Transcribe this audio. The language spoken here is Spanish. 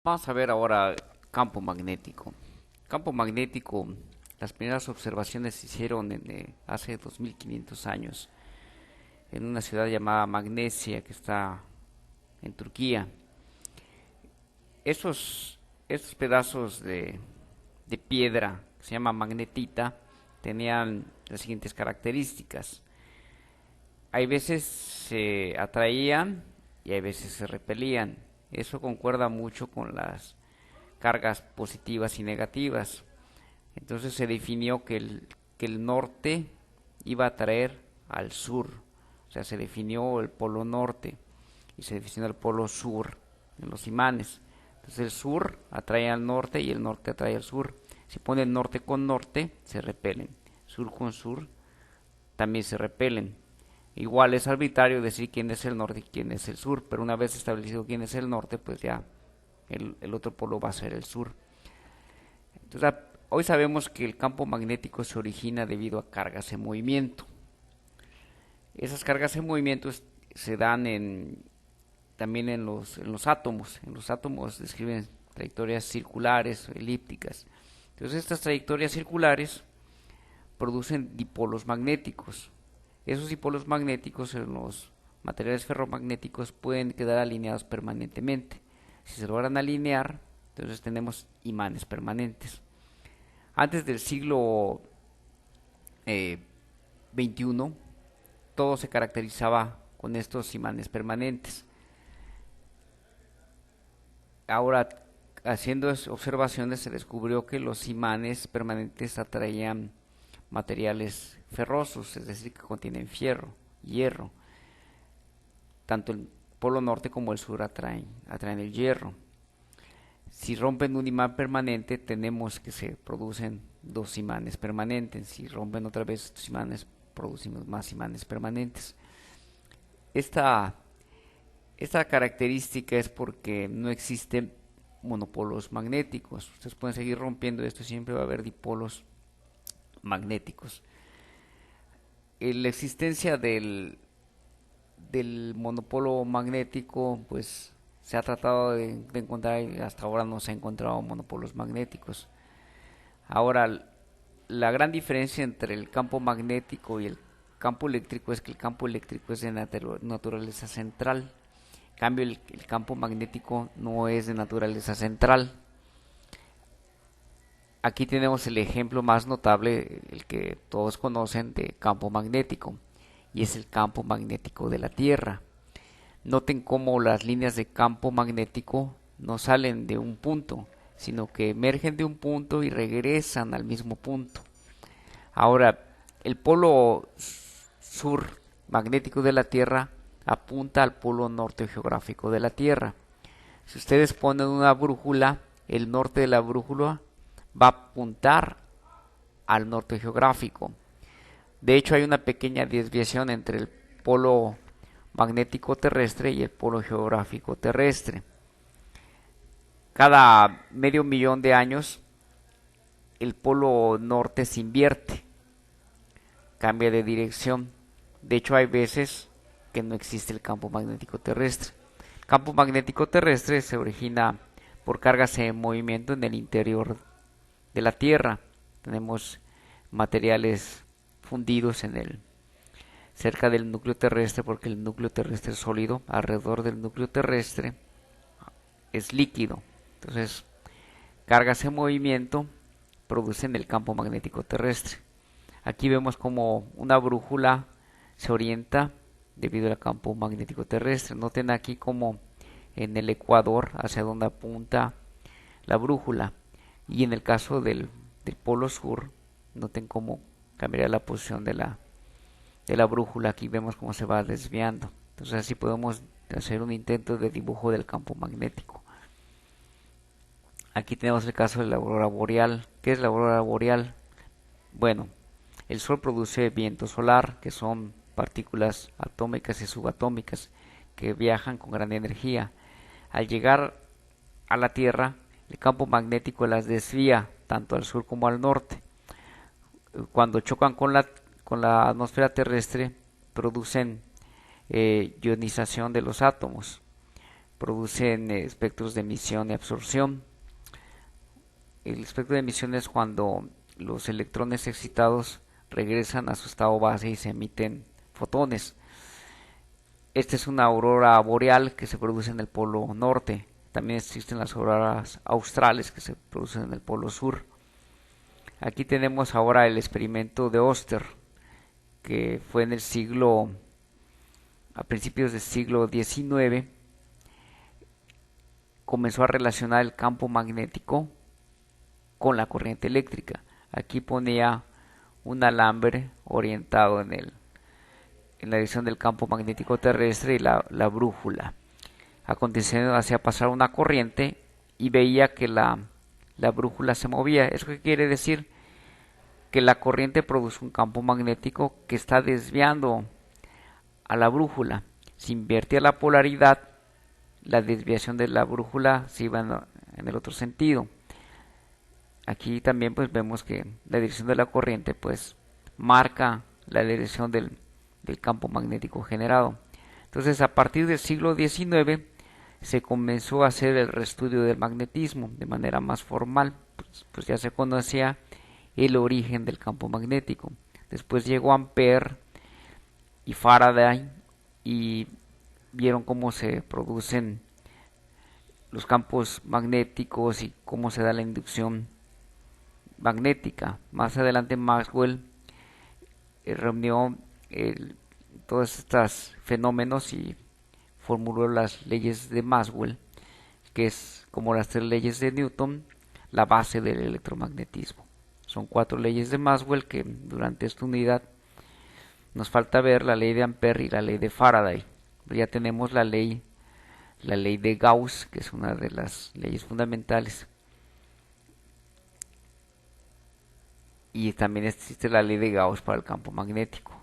Vamos a ver ahora campo magnético. Campo magnético, las primeras observaciones se hicieron hace 2500 años en una ciudad llamada Magnesia que está en Turquía. Esos pedazos de piedra que se llama magnetita tenían las siguientes características. Hay veces se atraían y hay veces se repelían. Eso concuerda mucho con las cargas positivas y negativas. Entonces se definió que el norte iba a atraer al sur. O sea, se definió el polo norte y se definió el polo sur en los imanes. Entonces el sur atrae al norte y el norte atrae al sur. Si ponen norte con norte, se repelen. Sur con sur, también se repelen. Igual es arbitrario decir quién es el norte y quién es el sur, pero una vez establecido quién es el norte, pues ya el otro polo va a ser el sur. Entonces, hoy sabemos que el campo magnético se origina debido a cargas en movimiento. Esas cargas en movimiento se dan también en los átomos. En los átomos describen trayectorias circulares o elípticas. Entonces, estas trayectorias circulares producen dipolos magnéticos. Esos dipolos magnéticos en los materiales ferromagnéticos pueden quedar alineados permanentemente. Si se logran alinear, entonces tenemos imanes permanentes. Antes del siglo XXI, todo se caracterizaba con estos imanes permanentes. Ahora, haciendo observaciones, se descubrió que los imanes permanentes atraían materiales ferrosos, es decir, que contienen hierro. Tanto el polo norte como el sur atraen el hierro. Si rompen un imán permanente, tenemos que se producen dos imanes permanentes. Si rompen otra vez estos imanes, producimos más imanes permanentes. Esta característica es porque no existen monopolos magnéticos. Ustedes pueden seguir rompiendo esto, siempre va a haber dipolos magnéticos. La existencia del monopolo magnético, pues se ha tratado de encontrar y hasta ahora no se ha encontrado monopolos magnéticos. Ahora, la gran diferencia entre el campo magnético y el campo eléctrico es que el campo eléctrico es de naturaleza central. En cambio, el campo magnético no es de naturaleza central. Aquí tenemos el ejemplo más notable, el que todos conocen de campo magnético, y es el campo magnético de la Tierra. Noten cómo las líneas de campo magnético no salen de un punto, sino que emergen de un punto y regresan al mismo punto. Ahora, el polo sur magnético de la Tierra apunta al polo norte geográfico de la Tierra. Si ustedes ponen una brújula, el norte de la brújula va a apuntar al norte geográfico. De hecho, hay una pequeña desviación entre el polo magnético terrestre y el polo geográfico terrestre. Cada medio millón de años, el polo norte se invierte, cambia de dirección. De hecho, hay veces que no existe el campo magnético terrestre. El campo magnético terrestre se origina por cargas en movimiento en el interior de la Tierra. Tenemos materiales fundidos cerca del núcleo terrestre, porque el núcleo terrestre es sólido. Alrededor del núcleo terrestre es líquido. Entonces, cargas en movimiento producen el campo magnético terrestre. Aquí vemos como una brújula se orienta debido al campo magnético terrestre. Noten aquí como en el ecuador hacia donde apunta la brújula, y en el caso del polo sur, noten cómo cambiaría la posición de la brújula. Aquí vemos cómo se va desviando. Entonces así podemos hacer un intento de dibujo del campo magnético. Aquí tenemos el caso de la aurora boreal. ¿Qué es la aurora boreal? Bueno, el sol produce viento solar, que son partículas atómicas y subatómicas que viajan con gran energía. Al llegar a la Tierra, el campo magnético las desvía tanto al sur como al norte. Cuando chocan con la atmósfera terrestre, producen ionización de los átomos. producen espectros de emisión y absorción. El espectro de emisión es cuando los electrones excitados regresan a su estado base y se emiten fotones. Esta es una aurora boreal que se produce en el polo norte. También existen las auroras australes que se producen en el polo sur. Aquí tenemos ahora el experimento de Oster, que fue en el siglo, a principios del siglo XIX, comenzó a relacionar el campo magnético con la corriente eléctrica. Aquí ponía un alambre orientado en la dirección del campo magnético terrestre y la brújula. A continuación hacía pasar una corriente y veía que la brújula se movía. ¿Eso qué quiere decir? Que la corriente produce un campo magnético que está desviando a la brújula. Si invertía la polaridad, la desviación de la brújula se iba en el otro sentido. Aquí también pues vemos que la dirección de la corriente pues marca la dirección del campo magnético generado. Entonces a partir del siglo XIX se comenzó a hacer el reestudio del magnetismo de manera más formal, pues ya se conocía el origen del campo magnético. Después llegó Ampère y Faraday y vieron cómo se producen los campos magnéticos y cómo se da la inducción magnética. Más adelante Maxwell reunió todos estos fenómenos y formuló las leyes de Maxwell, que es como las 3 leyes de Newton, la base del electromagnetismo. Son 4 leyes de Maxwell que durante esta unidad nos falta ver la ley de Ampère y la ley de Faraday. Ya tenemos la ley de Gauss, que es una de las leyes fundamentales. Y también existe la ley de Gauss para el campo magnético.